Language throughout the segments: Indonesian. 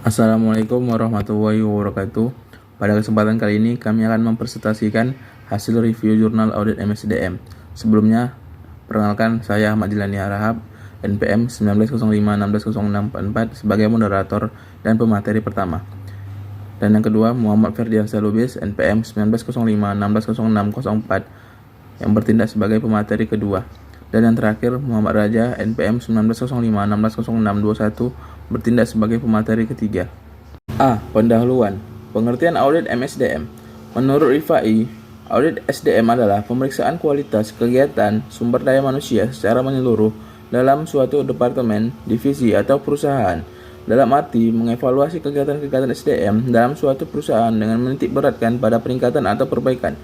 Assalamualaikum warahmatullahi wabarakatuh. Pada kesempatan kali ini kami akan mempresentasikan hasil review jurnal audit MSDM. Sebelumnya, perkenalkan saya Ahmad Dilani Harahap, NPM 1905160644 sebagai moderator dan pemateri pertama. Dan yang kedua, Muhammad Ferdiansyah Lubis, NPM 1905160604 yang bertindak sebagai pemateri kedua. Dan yang terakhir, Muhammad Raja, NPM 1905160621 bertindak sebagai pemateri ketiga. A. Pendahuluan. Pengertian audit MSDM. Menurut Rifai, audit SDM adalah pemeriksaan kualitas kegiatan sumber daya manusia secara menyeluruh dalam suatu departemen, divisi, atau perusahaan. Dalam arti mengevaluasi kegiatan-kegiatan SDM dalam suatu perusahaan dengan menitik beratkan pada peningkatan atau perbaikan.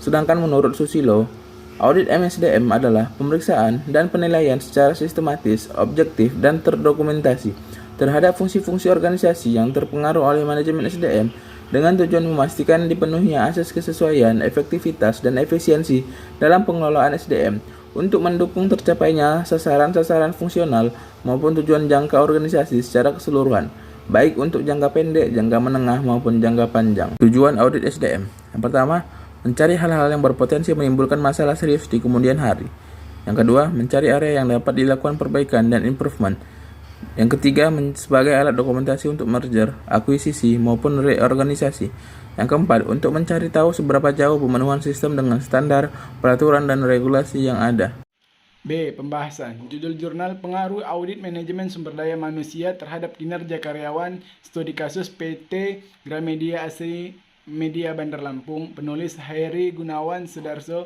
Sedangkan menurut Susilo, audit MSDM adalah pemeriksaan dan penilaian secara sistematis, objektif, dan terdokumentasi terhadap fungsi-fungsi organisasi yang terpengaruh oleh manajemen SDM dengan tujuan memastikan dipenuhinya asas kesesuaian, efektivitas, dan efisiensi dalam pengelolaan SDM untuk mendukung tercapainya sasaran-sasaran fungsional maupun tujuan jangka organisasi secara keseluruhan, baik untuk jangka pendek, jangka menengah, maupun jangka panjang. Tujuan audit SDM. Yang pertama, mencari hal-hal yang berpotensi menimbulkan masalah serius di kemudian hari. Yang kedua, mencari area yang dapat dilakukan perbaikan dan improvement. Yang ketiga, sebagai alat dokumentasi untuk merger, akuisisi, maupun reorganisasi. Yang keempat, untuk mencari tahu seberapa jauh pemenuhan sistem dengan standar, peraturan, dan regulasi yang ada. B. Pembahasan. Judul jurnal Pengaruh Audit Manajemen Sumber Daya Manusia terhadap Kinerja Karyawan, Studi Kasus PT Gramedia Asri Media Bandar Lampung. Penulis Hairi Gunawan Sudarso,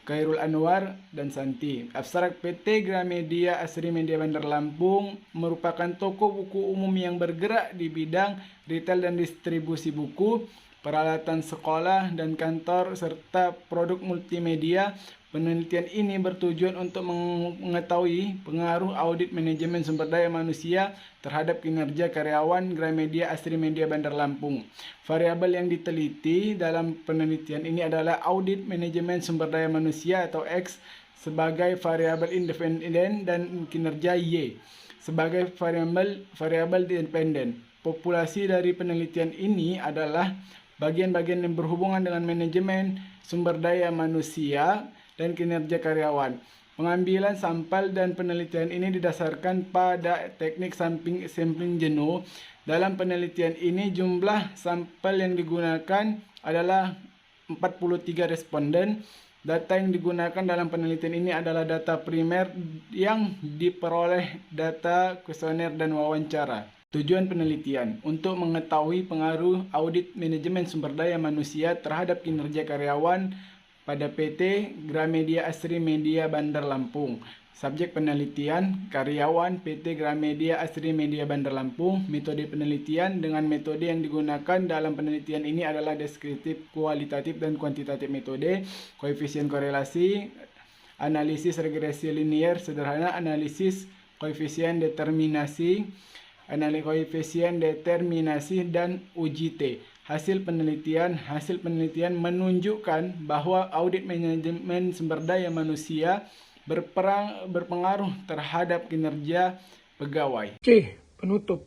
Khairul Anwar, dan Santi. Abstrak: PT Gramedia Asri Media Bandar Lampung merupakan toko buku umum yang bergerak di bidang retail dan distribusi buku, peralatan sekolah dan kantor, serta produk multimedia. Penelitian ini bertujuan untuk mengetahui pengaruh audit manajemen sumber daya manusia terhadap kinerja karyawan Gramedia Asri Media Bandar Lampung. Variabel yang diteliti dalam penelitian ini adalah audit manajemen sumber daya manusia atau X sebagai variabel independen dan kinerja Y sebagai variabel dependen. Populasi dari penelitian ini adalah bagian-bagian yang berhubungan dengan manajemen sumber daya manusia dan kinerja karyawan. Pengambilan sampel dan penelitian ini didasarkan pada teknik sampling jenuh. Dalam penelitian ini jumlah sampel yang digunakan adalah 43 responden. Data yang digunakan dalam penelitian ini adalah data primer yang diperoleh data kuesioner dan wawancara. Tujuan penelitian untuk mengetahui pengaruh audit manajemen sumber daya manusia terhadap kinerja karyawan pada PT Gramedia Asri Media Bandar Lampung. Subjek penelitian, karyawan PT Gramedia Asri Media Bandar Lampung. Metode penelitian: dengan metode yang digunakan dalam penelitian ini adalah deskriptif, kualitatif, dan kuantitatif metode. Koefisien korelasi, analisis regresi linear sederhana, analisis koefisien determinasi, dan uji T. Hasil penelitian menunjukkan bahwa audit manajemen sumber daya manusia berpengaruh terhadap kinerja pegawai. C. Penutup.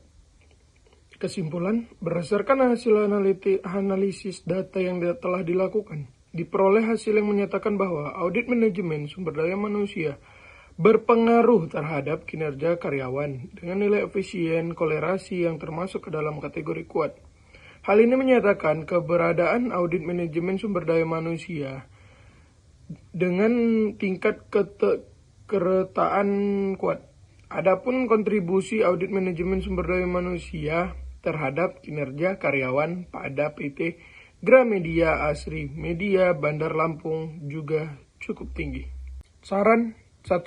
Kesimpulan, berdasarkan hasil analisis data yang telah dilakukan, diperoleh hasil yang menyatakan bahwa audit manajemen sumber daya manusia berpengaruh terhadap kinerja karyawan dengan nilai efisien kolerasi yang termasuk ke dalam kategori kuat. Hal ini menyatakan keberadaan audit manajemen sumber daya manusia dengan tingkat keretaan kuat. Adapun kontribusi audit manajemen sumber daya manusia terhadap kinerja karyawan pada PT Gramedia Asri Media Bandar Lampung juga cukup tinggi. Saran 1.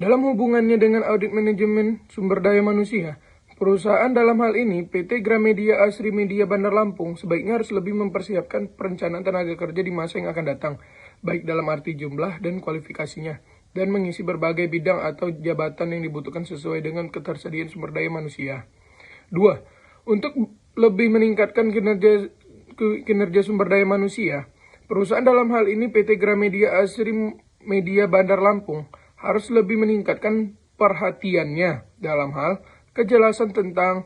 Dalam hubungannya dengan audit manajemen sumber daya manusia, perusahaan dalam hal ini PT Gramedia Asri Media Bandar Lampung sebaiknya harus lebih mempersiapkan perencanaan tenaga kerja di masa yang akan datang, baik dalam arti jumlah dan kualifikasinya, dan mengisi berbagai bidang atau jabatan yang dibutuhkan sesuai dengan ketersediaan sumber daya manusia. 2. Untuk lebih meningkatkan kinerja sumber daya manusia, perusahaan dalam hal ini PT Gramedia Asri Media Bandar Lampung harus lebih meningkatkan perhatiannya dalam hal kejelasan tentang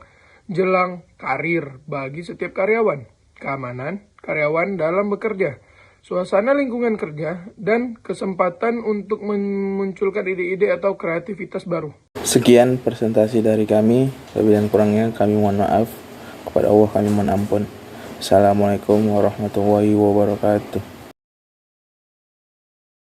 jelang karir bagi setiap karyawan, keamanan karyawan dalam bekerja, suasana lingkungan kerja, dan kesempatan untuk memunculkan ide-ide atau kreativitas baru. Sekian presentasi dari kami. Lebih dan kurangnya kami mohon maaf. Kepada Allah kami mohon ampun. Assalamualaikum warahmatullahi wabarakatuh.